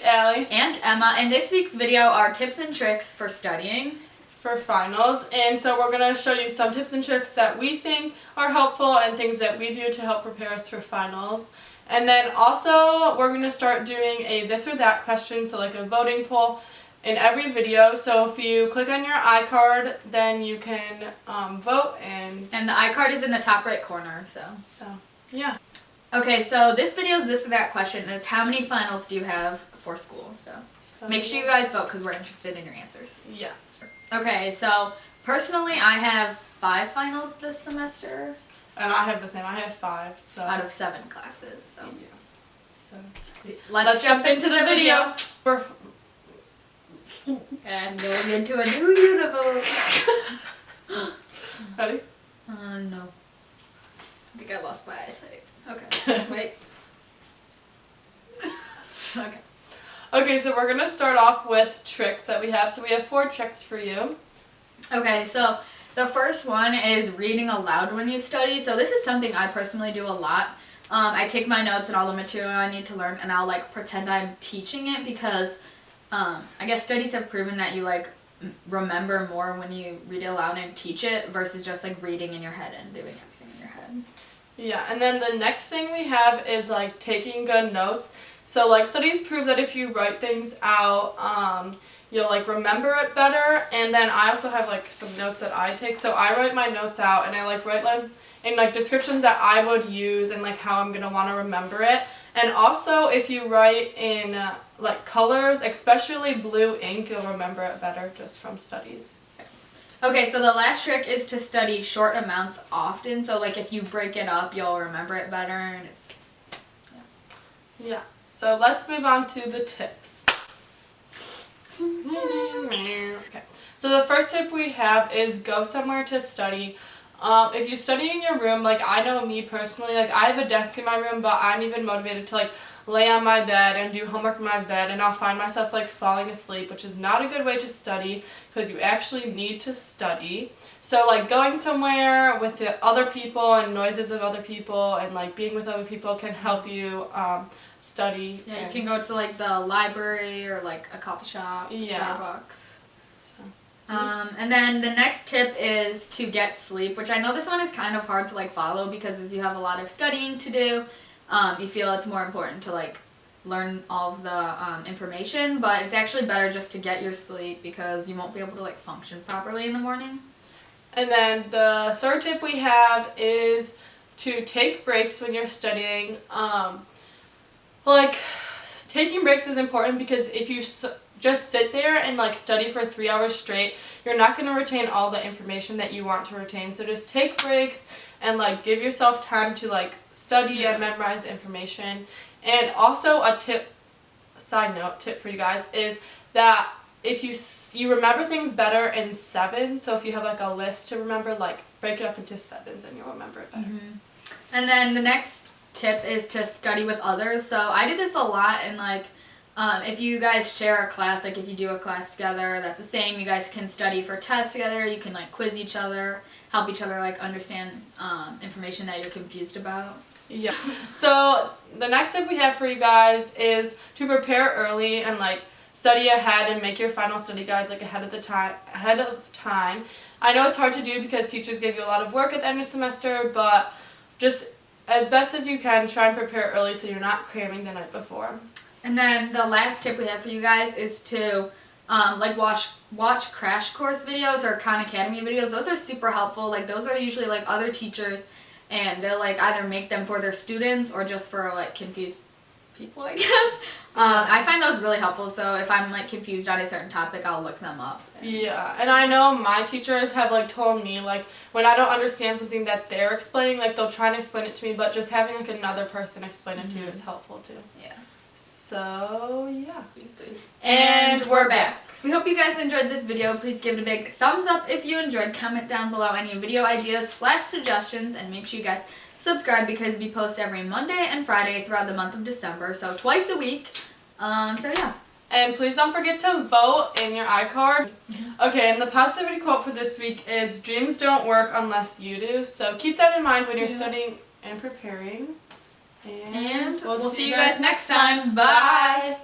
Allie. And Emma. And this week's video are tips and tricks for studying for finals. And so we're going to show you some tips and tricks that we think are helpful and things that we do to help prepare us for finals. And then also we're going to start doing a this or that question, so like a voting poll in every video. So if you click on your iCard, then you can vote. And the iCard is in the top right corner. So yeah. Okay, so this video's this or that question is how many finals do you have for school? So make sure you guys vote because we're interested in your answers. Yeah. Okay, so personally I have 5 finals this semester. And I have the same. I have 5. So out of 7 classes. So yeah. So let's jump into the video. And going into a new universe. Ready? No. I think I lost my eyesight. Okay. Wait. Okay. Okay, so we're going to start off with tricks that we have. So we have 4 tricks for you. Okay, so the first one is reading aloud when you study. So this is something I personally do a lot. I take my notes and all the material I need to learn and I'll like pretend I'm teaching it because I guess studies have proven that you like remember more when you read it aloud and teach it versus just like reading in your head and doing everything in your head. Yeah, and then the next thing we have is like taking good notes. So like studies prove that if you write things out, you'll like remember it better. And then I also have like some notes that I take. So I write my notes out and I like write them in like descriptions that I would use and like how I'm gonna want to remember it. And also if you write in like colors, especially blue ink, you'll remember it better just from studies. Okay, so the last trick is to study short amounts often. So like if you break it up, you'll remember it better and it's yeah. So let's move on to the tips. Okay. So the first tip we have is go somewhere to study. If you study in your room, like I know me personally, like I have a desk in my room, but I'm even motivated to like lay on my bed and do homework in my bed, and I'll find myself like falling asleep, which is not a good way to study because you actually need to study. So like going somewhere with the other people and noises of other people and like being with other people can help you study. yeah, you can go to like the library or like a coffee shop, Starbucks. And then the next tip is to get sleep, which I know this one is kind of hard to like follow because if you have a lot of studying to do, you feel it's more important to like learn all of the information, but it's actually better just to get your sleep because you won't be able to like function properly in the morning. And then the third tip we have is to take breaks when you're studying. Like taking breaks is important because if you just sit there and like study for 3 hours straight, you're not going to retain all the information that you want to retain. So just take breaks and like give yourself time to like study and memorize the information. And also a side note tip for you guys is that if you remember things better in 7s, so if you have like a list to remember, like break it up into 7s and you'll remember it better. And then the next tip is to study with others. So I do this a lot, and like if you guys share a class, like if you do a class together, that's the same. You guys can study for tests together. You can like quiz each other, help each other like understand information that you're confused about. Yeah. So the next tip we have for you guys is to prepare early and like study ahead and make your final study guides like ahead of time. I know it's hard to do because teachers give you a lot of work at the end of the semester, but just as best as you can, try and prepare early so you're not cramming the night before. And then the last tip we have for you guys is to like watch crash course videos or Khan Academy videos. Those are super helpful. Like those are usually like other teachers, and they'll like either make them for their students or just for like confused people, I guess. I find those really helpful. So if I'm like confused on a certain topic, I'll look them up. Yeah, and I know my teachers have like told me like when I don't understand something that they're explaining, like they'll try and explain it to me, but just having like another person explain it to you is helpful too. Yeah. So yeah. And we're back. We hope you guys enjoyed this video. Please give it a big thumbs up if you enjoyed. Comment down below any video ideas / suggestions, and make sure you guys subscribe because we post every Monday and Friday throughout the month of December, so twice a week. So yeah. And please don't forget to vote in your iCard. Okay, and the positivity quote for this week is, dreams don't work unless you do. So keep that in mind when you're studying and preparing. And we'll see you guys next time. Bye.